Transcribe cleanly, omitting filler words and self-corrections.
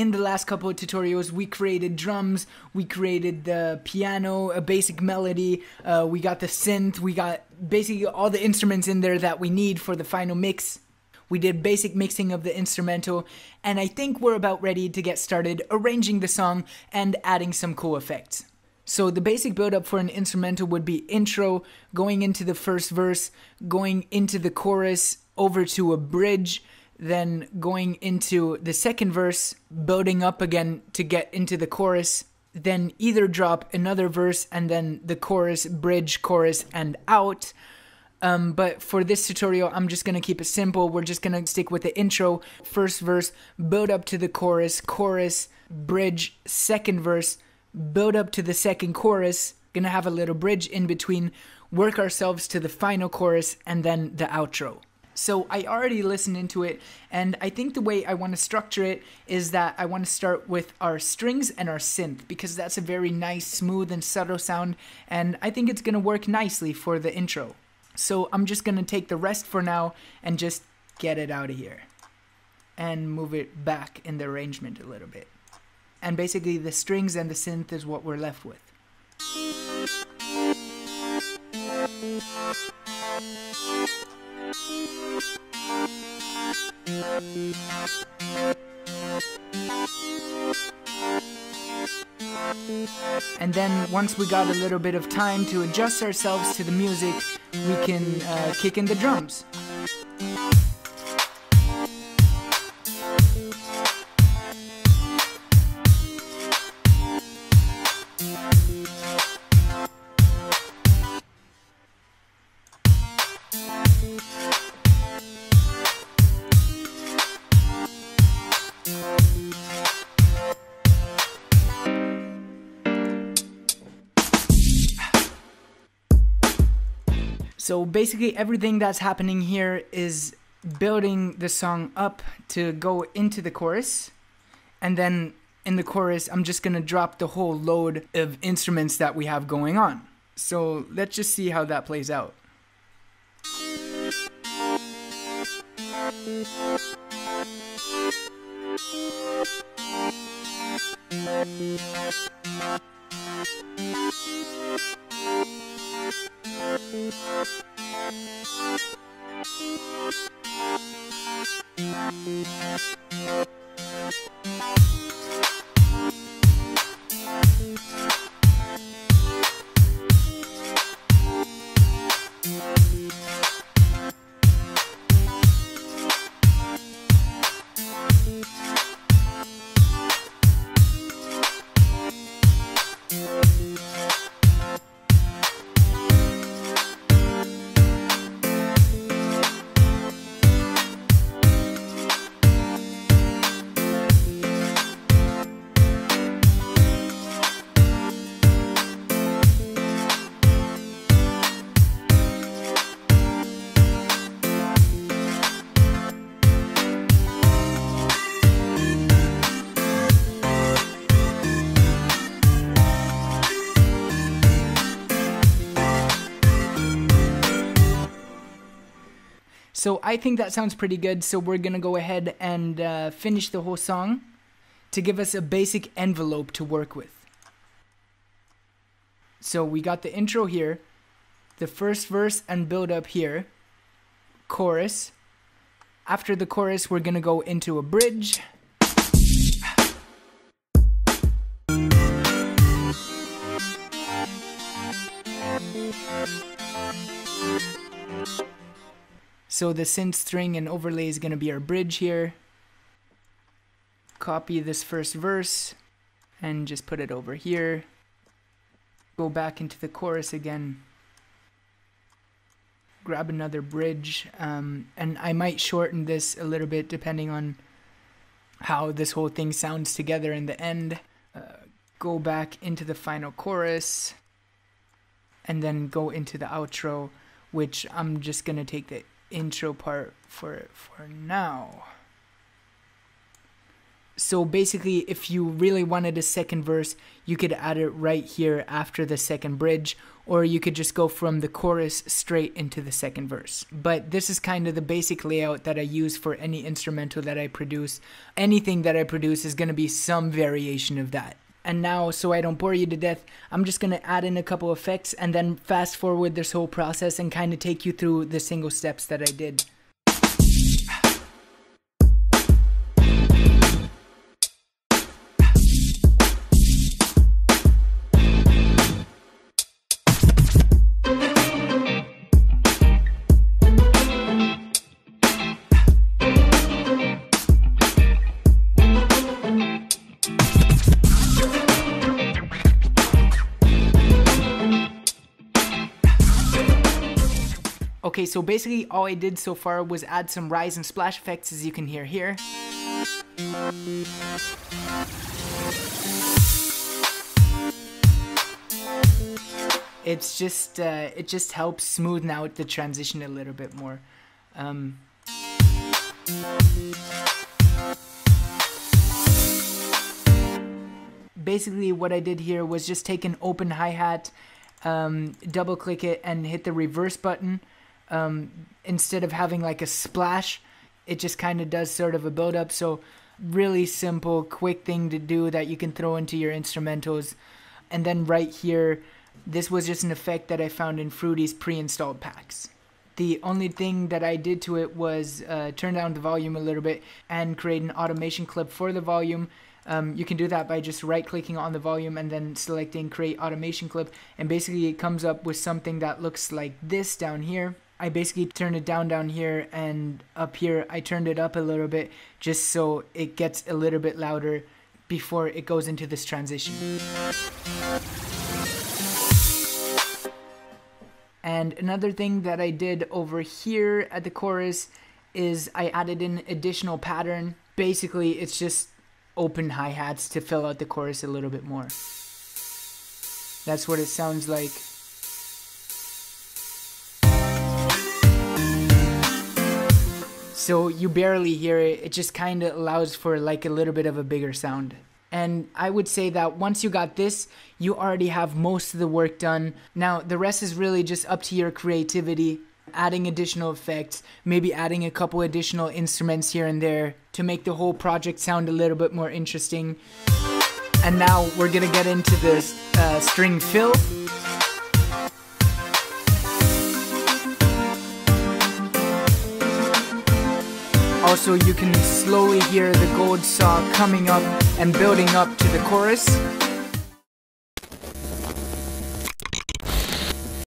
In the last couple of tutorials, we created drums, we created the piano, a basic melody, we got the synth, we got basically all the instruments in there that we need for the final mix. We did basic mixing of the instrumental, and I think we're about ready to get started arranging the song and adding some cool effects. So the basic build-up for an instrumental would be intro, going into the first verse, going into the chorus, over to a bridge, then going into the second verse, building up again to get into the chorus, then either drop another verse and then the chorus, bridge, chorus, and out. But for this tutorial, I'm just going to keep it simple. We're just going to stick with the intro, first verse, build up to the chorus, chorus, bridge, second verse, build up to the second chorus, going to have a little bridge in between, work ourselves to the final chorus, and then the outro. So I already listened into it, and I think the way I want to structure it is that I want to start with our strings and our synth, because that's a very nice, smooth, and subtle sound, and I think it's going to work nicely for the intro. So I'm just going to take the rest for now and just get it out of here and move it back in the arrangement a little bit. And basically the strings and the synth is what we're left with. And then once we got a little bit of time to adjust ourselves to the music, we can kick in the drums. So basically everything that's happening here is building the song up to go into the chorus, and then in the chorus I'm just gonna drop the whole load of instruments that we have going on. So let's just see how that plays out. So I think that sounds pretty good, so we're gonna go ahead and finish the whole song to give us a basic envelope to work with. So we got the intro here, the first verse and build up here, chorus. After the chorus, we're gonna go into a bridge. So the synth string and overlay is going to be our bridge here. Copy this first verse and just put it over here. Go back into the chorus again. Grab another bridge, and I might shorten this a little bit depending on how this whole thing sounds together in the end. Go back into the final chorus and then go into the outro, which I'm just going to take the intro part for now. So basically, if you really wanted a second verse, you could add it right here after the second bridge, or you could just go from the chorus straight into the second verse. But this is kind of the basic layout that I use for any instrumental that I produce. Anything that I produce is going to be some variation of that. And now, so I don't bore you to death, I'm just going to add in a couple effects and then fast forward this whole process and kind of take you through the single steps that I did. Okay, so basically all I did so far was add some rise and splash effects, as you can hear here. It's just, it just helps smoothen out the transition a little bit more. Basically what I did here was just take an open hi-hat, double click it and hit the reverse button. Instead of having like a splash, it just kind of does sort of a build up. So really simple, quick thing to do that you can throw into your instrumentals. And then right here, this was just an effect that I found in Fruity's pre-installed packs. The only thing that I did to it was turn down the volume a little bit and create an automation clip for the volume. You can do that by just right clicking on the volume and then selecting create automation clip, and basically it comes up with something that looks like this down here. I basically turned it down here, and up here I turned it up a little bit just so it gets a little bit louder before it goes into this transition. And another thing that I did over here at the chorus is I added in additional pattern. Basically it's just open hi-hats to fill out the chorus a little bit more. That's what it sounds like. So you barely hear it, it just kind of allows for like a little bit of a bigger sound. And I would say that once you got this, you already have most of the work done. Now the rest is really just up to your creativity, adding additional effects, maybe adding a couple additional instruments here and there to make the whole project sound a little bit more interesting. And now we're gonna get into this string fill. Also, you can slowly hear the gold saw coming up and building up to the chorus.